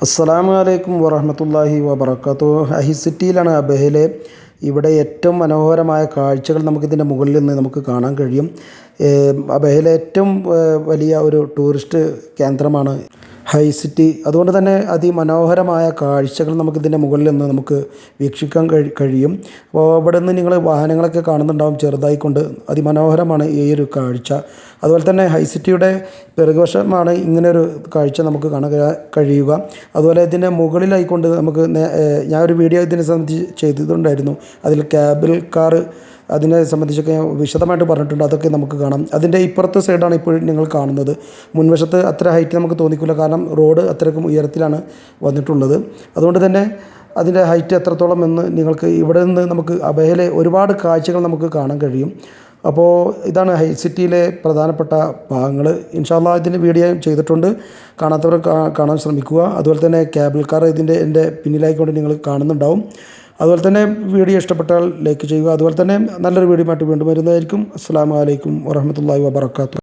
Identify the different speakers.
Speaker 1: അസ്സലാമു അലൈക്കും വറഹ്മത്തുള്ളാഹി വബറകാതുഹു. ഹൈ സിറ്റിയിലാണ് അബഹയിലെ. ഇവിടെ ഏറ്റവും മനോഹരമായ കാഴ്ചകൾ നമുക്കിതിൻ്റെ മുകളിൽ നിന്ന് നമുക്ക് കാണാൻ കഴിയും. അബഹയിലെ ഏറ്റവും വലിയ ഒരു ടൂറിസ്റ്റ് കേന്ദ്രമാണ് ഹൈ സിറ്റി. അതുകൊണ്ട് തന്നെ അതിമനോഹരമായ കാഴ്ചകൾ നമുക്കിതിൻ്റെ മുകളിൽ നിന്ന് നമുക്ക് വീക്ഷിക്കാൻ കഴിയും. അപ്പോൾ ഇവിടെ നിന്ന് നിങ്ങൾ വാഹനങ്ങളൊക്കെ കാണുന്നുണ്ടാവും ചെറുതായിക്കൊണ്ട്. അതിമനോഹരമാണ് ഈ ഒരു കാഴ്ച. അതുപോലെ തന്നെ ഹൈ സിറ്റിയുടെ പിറകുവശമാണ് ഇങ്ങനെയൊരു കാഴ്ച നമുക്ക് കാണാൻ കഴിയുക. അതുപോലെ ഇതിൻ്റെ മുകളിലായിക്കൊണ്ട് നമുക്ക് ഞാനൊരു വീഡിയോ ഇതിനെ സംബന്ധിച്ച് ചെയ്തിട്ടുണ്ടായിരുന്നു. അതിൽ കേബിൾ കാർ അതിനെ സംബന്ധിച്ചൊക്കെ ഞാൻ വിശദമായിട്ട് പറഞ്ഞിട്ടുണ്ട്. അതൊക്കെ നമുക്ക് കാണാം. അതിൻ്റെ ഇപ്പുറത്തെ സൈഡാണ് ഇപ്പോൾ നിങ്ങൾ കാണുന്നത്. മുൻവശത്ത് അത്ര ഹൈറ്റ് നമുക്ക് തോന്നിക്കില്ല, കാരണം റോഡ് അത്രയ്ക്കും ഉയരത്തിലാണ് വന്നിട്ടുള്ളത്. അതുകൊണ്ട് തന്നെ അതിൻ്റെ ഹൈറ്റ് എത്രത്തോളം എന്ന് നിങ്ങൾക്ക് ഇവിടെ നിന്ന് നമുക്ക് അബഹയിലെ ഒരുപാട് കാഴ്ചകൾ നമുക്ക് കാണാൻ കഴിയും. അപ്പോൾ ഇതാണ് ഹൈ സിറ്റിയിലെ പ്രധാനപ്പെട്ട ഭാഗങ്ങൾ. ഇൻഷാ അല്ലാഹ് ഇതിൻ്റെ വീഡിയോ ചെയ്തിട്ടുണ്ട്. കാണാത്തവർ കാണാൻ ശ്രമിക്കുക. അതുപോലെ തന്നെ കേബിൾ കാർ എൻ്റെ പിന്നിലായിക്കൊണ്ട് നിങ്ങൾ കാണുന്നുണ്ടാവും. അതുപോലെ തന്നെ വീഡിയോ ഇഷ്ടപ്പെട്ടാൽ ലൈക്ക് ചെയ്യുക. അതുപോലെ തന്നെ നല്ലൊരു വീഡിയോ ആയിട്ട് വീണ്ടും വരുന്നതായിരിക്കും. അസ്സലാമു അലൈക്കും വറഹ്മത്തുള്ളാഹി വബറകാതുഹു.